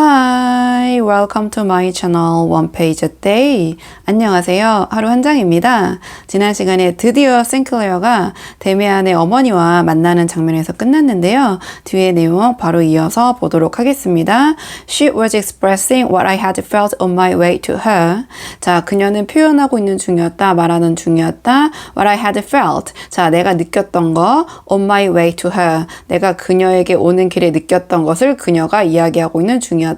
Hi, welcome to my channel One Page a Day. 안녕하세요. 하루 한 장입니다. 지난 시간에 드디어 싱클레어가 데미안의 어머니와 만나는 장면에서 끝났는데요. 뒤에 내용 바로 이어서 보도록 하겠습니다. She was expressing what I had felt on my way to her. 자, 그녀는 표현하고 있는 중이었다, 말하는 중이었다. What I had felt. 자, 내가 느꼈던 거 on my way to her. 내가 그녀에게 오는 길에 느꼈던 것을 그녀가 이야기하고 있는 중이었다.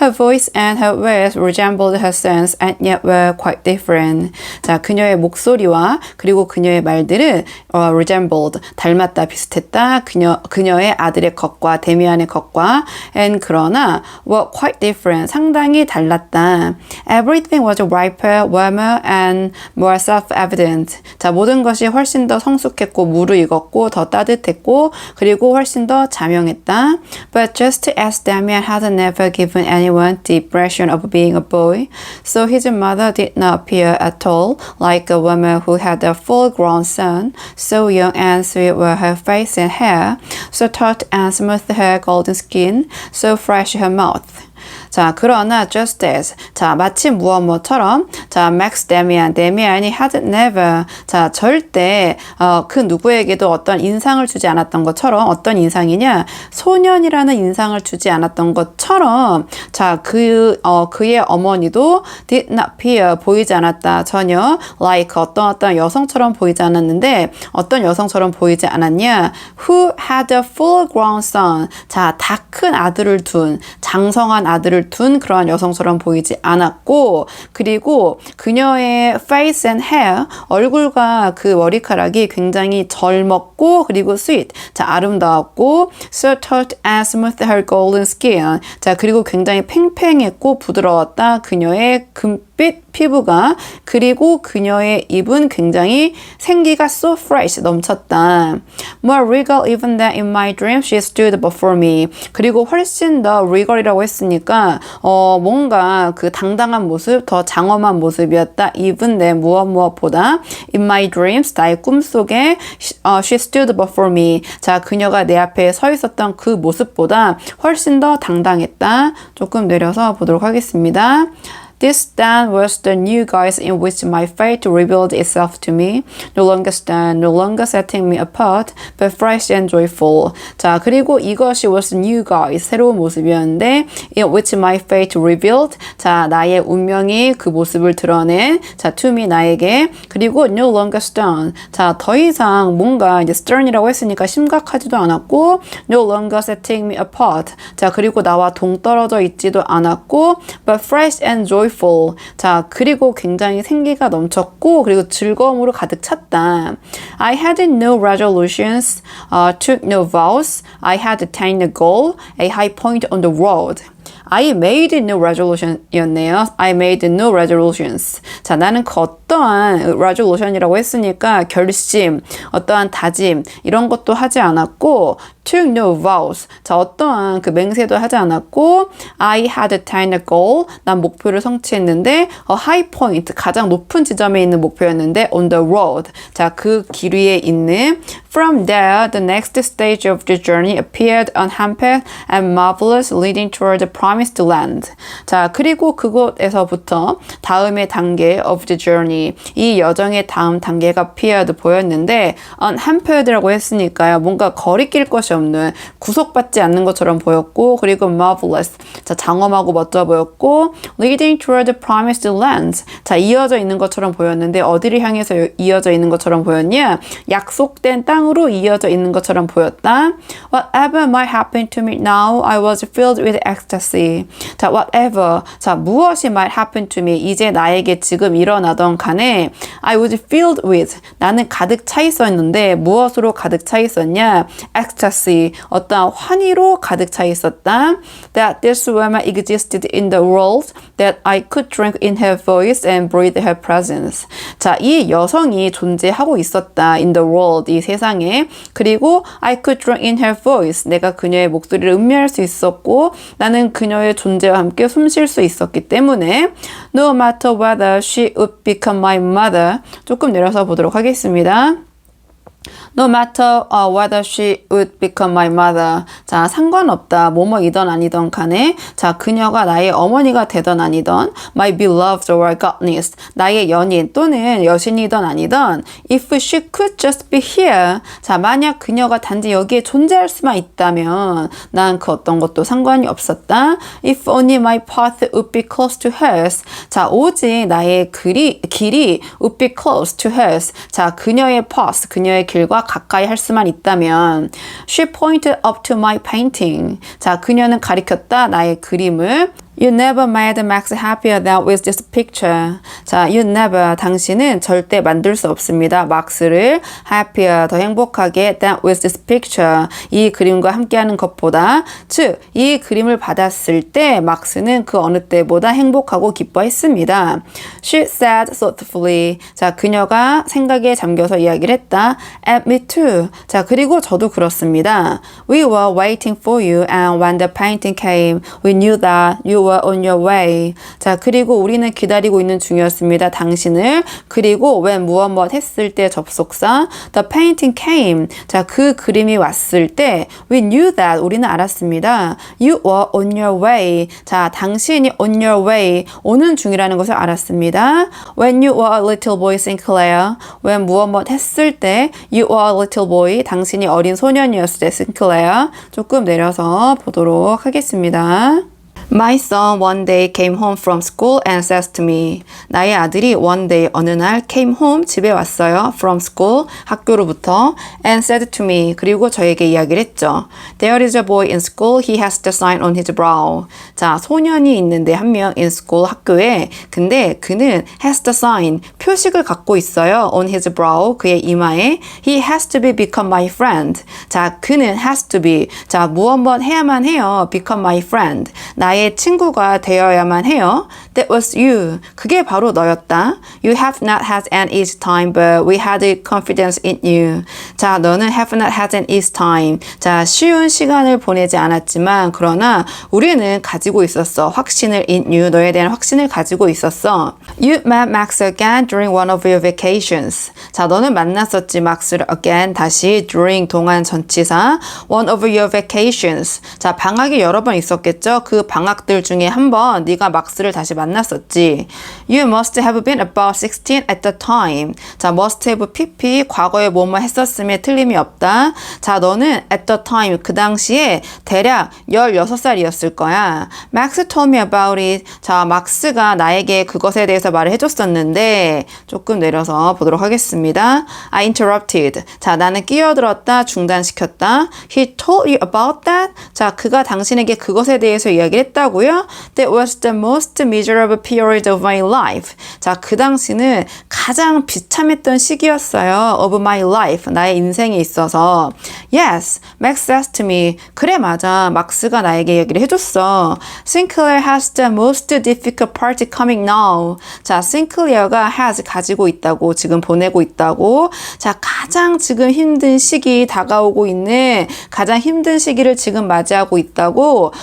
Her voice and her words resembled her sense and yet were quite different. 자, 그녀의 목소리와 그리고 그녀의 말들은 resembled, 닮았다, 비슷했다. 그녀의 아들의 것과 데미안의 것과 and 그러나 were quite different, 상당히 달랐다. Everything was riper, warmer and more self-evident. 자, 모든 것이 훨씬 더 성숙했고 무르익었고 더 따뜻했고 그리고 훨씬 더 자명했다. But just as Damian had never given anyone the impression of being a boy, so his mother did not appear at all like a woman who had a full-grown son. So young and sweet were her face and hair, so taut and smooth her golden skin, so fresh her mouth. 자, 그러나 just as, 자, 마치 무엇처럼, 자, Max 데미안이 had never, 자, 절대 그 누구에게도 어떤 인상을 주지 않았던 것처럼, 어떤 인상이냐, 소년이라는 인상을 주지 않았던 것처럼, 자, 그의 어머니도 did not appear, 보이지 않았다, 전혀 like 어떤 여성처럼 보이지 않았는데, 어떤 여성처럼 보이지 않았냐, who had a full-grown son, 자, 다 큰 아들을 둔, 장성한 아들을 둔 그러한 여성처럼 보이지 않았고, 그리고 그녀의 face and hair, 얼굴과 그 머리카락이 굉장히 젊었고 그리고 sweet, 자, 아름다웠고, so taut and smooth her golden skin, 자, 그리고 굉장히 팽팽했고 부드러웠다, 그녀의 금빛 피부가. 그리고 그녀의 입은 굉장히 생기가 so fresh, 넘쳤다. More regal even than in my dream she stood before me. 그리고 훨씬 더 regal이라고 했으니까 뭔가 그 당당한 모습, 더 장엄한 모습이었다. even than 무엇보다 in my dreams, 나의 꿈속에 she stood before me. 자, 그녀가 내 앞에 서 있었던 그 모습보다 훨씬 더 당당했다. 조금 내려서 보도록 하겠습니다. This then was the new guise in which my fate revealed itself to me. No longer stand, no longer setting me apart, but fresh and joyful. 자, 그리고 이것이 was the new guise, 새로운 모습이었는데, in which my fate revealed. 자, 나의 운명이 그 모습을 드러낸. 자, to me, 나에게. 그리고 no longer stern. 자, 더 이상 뭔가 이제 stern이라고 했으니까 심각하지도 않았고, no longer setting me apart. 자, 그리고 나와 동떨어져 있지도 않았고, but fresh and joyful. 자, 그리고 굉장히 생기가 넘쳤고 그리고 즐거움으로 가득 찼다. I had no resolutions, took no vows. I had attained a goal, a high point on the road. I made no resolution이었네요. I made no resolutions. 자, 나는 그 어떠한 resolution이라고 했으니까 결심, 어떠한 다짐 이런 것도 하지 않았고 took no vows. 자, 어떠한 그 맹세도 하지 않았고 I had attained a goal. 난 목표를 성취했는데 a high point, 가장 높은 지점에 있는 목표였는데 on the road. 자, 그 길 위에 있는 From there, the next stage of the journey appeared unhampered and marvelous, leading toward the promised land. 자, 그리고 그곳에서부터 다음의 단계 of the journey, 이 여정의 다음 단계가 appeared, 보였는데 unhampered라고 했으니까요. 뭔가 거리낄 것이 없는, 구속받지 않는 것처럼 보였고, 그리고 marvelous, 자, 장엄하고 멋져 보였고, leading toward the promised land, 자, 이어져 있는 것처럼 보였는데 어디를 향해서 이어져 있는 것처럼 보였냐? 약속된 땅으로 이어져 있는 것처럼 보였다. Whatever might happen to me now, I was filled with ecstasy. 자, whatever, 자, 무엇이 might happen to me, 이제 나에게 지금 일어나던 간에 I was filled with, 나는 가득 차 있었는데 무엇으로 가득 차 있었냐? ecstasy, 어떠한 환희로 가득 차 있었다. That this woman existed in the world, that I could drink in her voice and breathe her presence. 자, 이 여성이 존재하고 있었다. in the world, 이 세상에. 그리고 I could drink in her voice, 내가 그녀의 목소리를 음미할 수 있었고 나는 그녀의 존재와 함께 숨 쉴 수 있었기 때문에 No matter whether she would become my mother. 조금 내려서 보도록 하겠습니다. No matter whether she would become my mother. 자, 상관없다. 뭐뭐이던 아니던 간에 자, 그녀가 나의 어머니가 되던 아니던 my beloved or godness. 나의 연인 또는 여신이던 아니던 if she could just be here. 자, 만약 그녀가 단지 여기에 존재할 수만 있다면 난 그 어떤 것도 상관이 없었다. If only my path would be close to hers. 자, 오직 나의 길이 would be close to hers. 자, 그녀의 path, 그녀의 길과 가까이 할 수만 있다면 She pointed up to my painting. 자, 그녀는 가리켰다 나의 그림을 You never made Max happier than with this picture. 자, you never, 당신은 절대 만들 수 없습니다. 막스를 happier, 더 행복하게 than with this picture. 이 그림과 함께하는 것보다, 즉, 이 그림을 받았을 때 막스는 그 어느 때보다 행복하고 기뻐했습니다. She said thoughtfully. 자, 그녀가 생각에 잠겨서 이야기를 했다. And me too. 자, 그리고 저도 그렇습니다. We were waiting for you and when the painting came, we knew that you were on your way. 자, 그리고 우리는 기다리고 있는 중이었습니다. 당신을. 그리고 when 무엇 했을 때 접속사 the painting came. 자, 그 그림이 왔을 때 we knew that 우리는 알았습니다. You were on your way. 자, 당신이 on your way 오는 중이라는 것을 알았습니다. When you were a little boy Sinclair. when 무엇 했을 때 you were a little boy. 당신이 어린 소년이었을 때 Sinclair. 조금 내려서 보도록 하겠습니다. My son one day came home from school and says to me. 나의 아들이 one day 어느 날 came home 집에 왔어요. From school 학교로부터 and said to me. 그리고 저에게 이야기를 했죠. There is a boy in school. He has the sign on his brow. 자, 소년이 있는데 한 명 in school 학교에. 근데 그는 has the sign 표식을 갖고 있어요. On his brow 그의 이마에. He has to be become my friend. 자, 그는 has to be. 자, 무엇 해야만 해요. Become my friend. 나의 친구가 되어야만 해요. That was you. 그게 바로 너였다. You have not had an easy time, but we had confidence in you. 자, 너는 have not had an easy time. 자, 쉬운 시간을 보내지 않았지만 그러나 우리는 가지고 있었어. 확신을 in you. 너에 대한 확신을 가지고 있었어. You met Max again during one of your vacations. 자, 너는 만났었지. Max를 again. 다시 during 동안 전치사. One of your vacations. 자, 방학이 여러 번 있었겠죠. 그 방학들 중에 한 번 네가 막스를 다시 만났었지. You must have been about 16 at the time. 자, must have pp 과거에 뭐뭐 했었음에 틀림이 없다. 자, 너는 at the time 그 당시에 대략 16살이었을 거야. Max told me about it. 자, 막스가 나에게 그것에 대해서 말을 해줬었는데 조금 내려서 보도록 하겠습니다. I interrupted. 자, 나는 끼어들었다, 중단시켰다. He told you about that. 자, 그가 당신에게 그것에 대해서 이야기를 했다고요? That was the most miserable period of my life. 자, 그 당시는 가장 비참했던 시기였어요. Of my life. 나의 인생에 있어서. Yes, Max says to me. 그래, 맞아. 막스가 나에게 얘기를 해줬어. Sinclair has the most difficult part coming now. 자, Sinclair가 has 가지고 있다고, 지금 보내고 있다고. 자, 가장 지금 힘든 시기 다가오고 있는 가장 힘든 시기를 지금 맞이하고 있다고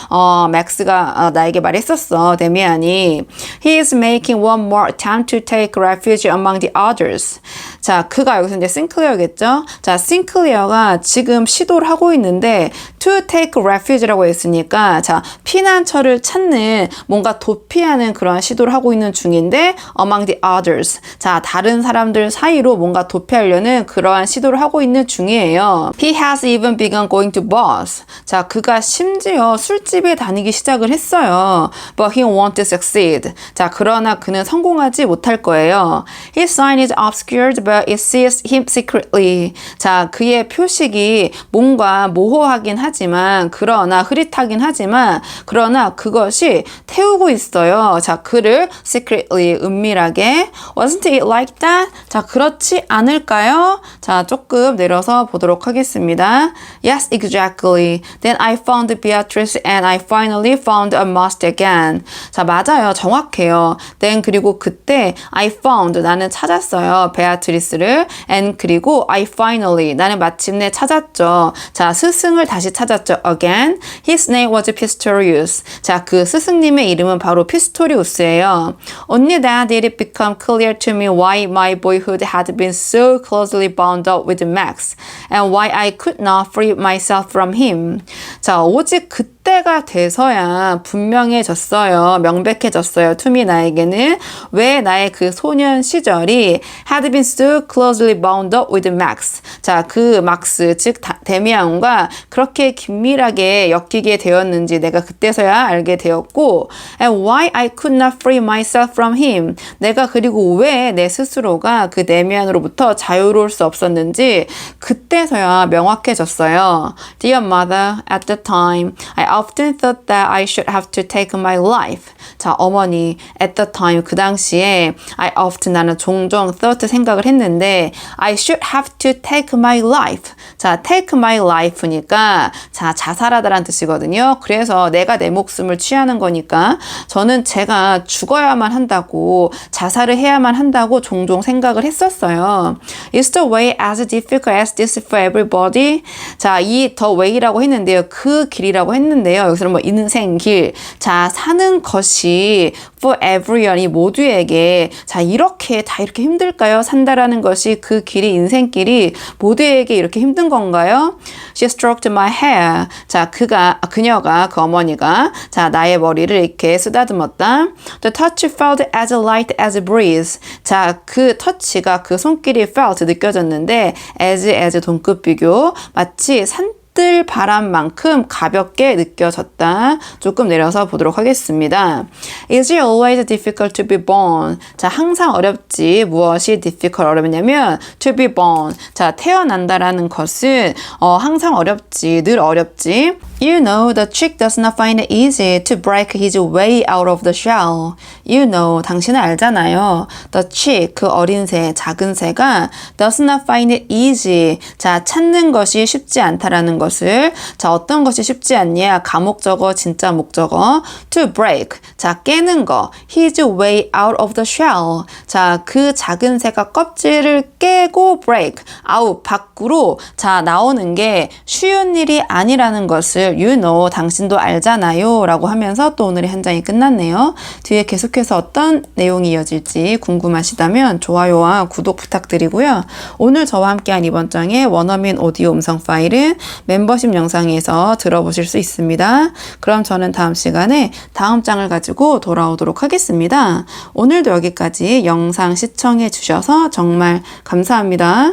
맥스가 나에게 말했었어. 데미안이. He is making one more attempt to take refuge among the others. 자, 그가 여기서 이제 싱클리어겠죠? 자, 싱클리어가 지금 시도를 하고 있는데 to take refuge라고 했으니까 자, 피난처를 찾는 뭔가 도피하는 그런 시도를 하고 있는 중인데 among the others. 자, 다른 사람들 사이로 뭔가 도피하려는 그러한 시도를 하고 있는 중이에요. He has even begun going to bars. 자, 그가 심지어 술집에 다니기 시작을 했어요. But he won't succeed. 자, 그러나 그는 성공하지 못할 거예요. His sign is obscured, but it sees him secretly. 자, 그의 표식이 뭔가 모호하긴 하지만, 그러나 흐릿하긴 하지만, 그러나 그것이 태우고 있어요. 자, 그를 secretly, 은밀하게. Wasn't it like that? 자, 그렇지 않을까요? 자, 조금 내려서 보도록 하겠습니다. Yes, exactly. Then I found Beatrice and I finally found a must again. 자, 맞아요. 정확해요. Then 그리고 그때 I found 나는 찾았어요. 베아트리스 베이스를 and 그리고 I finally 나는 마침내 찾았죠. 자, 스승을 다시 찾았죠. Again, his name was Pistorius. 자, 그 스승님의 이름은 바로 피스토리우스예요. Only then did it become clear to me why my boyhood had been so closely bound up with Max and why I could not free myself from him. 자, 오직 그때가 돼서야 분명해졌어요. 명백해졌어요. to me 나에게는 왜 나의 그 소년 시절이 had been so closely bound up with Max. 자, 그 막스 즉 데미안과 그렇게 긴밀하게 엮이게 되었는지 내가 그때서야 알게 되었고 and why I could not free myself from him. 내가 그리고 왜 내 스스로가 그 데미안으로부터 자유로울 수 없었는지 그때서야 명확해졌어요. Dear mother, at the time, I often thought that I should have to take my life. 자, 어머니, at the time, 그 당시에 I often 나는 종종 thought 생각을 했는데 I should have to take my life. 자, take my life니까 자, 자살하다라는 뜻이거든요. 그래서 내가 내 목숨을 취하는 거니까 저는 제가 죽어야만 한다고 자살을 해야만 한다고 종종 생각을 했었어요. Is the way as difficult as this for everybody? 자, 이 the way라고 했는데요. 그 길이라고 했는데요. 여기서는 뭐 인생 길. 자, 사는 것이 for everyone 이 모두에게 자, 이렇게 다 이렇게 힘들까요? 산다라는 것이 그 길이 인생길이 모두에게 이렇게 힘든 건가요? She stroked my hair. 자, 그녀가 그 어머니가 자, 나의 머리를 이렇게 쓰다듬었다. The touch felt as light as a breeze. 자, 그 터치가 그 손길이 felt 느껴졌는데 as 동급 비교 마치 산뜰 바람만큼 가볍게 느껴졌다. 조금 내려서 보도록 하겠습니다. Is it always difficult to be born? 자, 항상 어렵지. 무엇이 difficult 어렵냐면 to be born. 자, 태어난다라는 것은 항상 어렵지. 늘 어렵지. You know, the chick does not find it easy to break his way out of the shell. You know, 당신은 알잖아요. The chick, 그 어린 새, 작은 새가 does not find it easy. 자, 찾는 것이 쉽지 않다라는 것을 자, 어떤 것이 쉽지 않냐? 가목적어, 진짜 목적어. To break. 자, 깨는 거. His way out of the shell. 자, 그 작은 새가 껍질을 깨고 break. out, 밖으로 자, 나오는 게 쉬운 일이 아니라는 것을 You know, 당신도 알잖아요 라고 하면서 또 오늘의 한 장이 끝났네요. 뒤에 계속해서 어떤 내용이 이어질지 궁금하시다면 좋아요와 구독 부탁드리고요. 오늘 저와 함께한 이번 장의 원어민 오디오 음성 파일은 멤버십 영상에서 들어보실 수 있습니다. 그럼 저는 다음 시간에 다음 장을 가지고 돌아오도록 하겠습니다. 오늘도 여기까지 영상 시청해 주셔서 정말 감사합니다.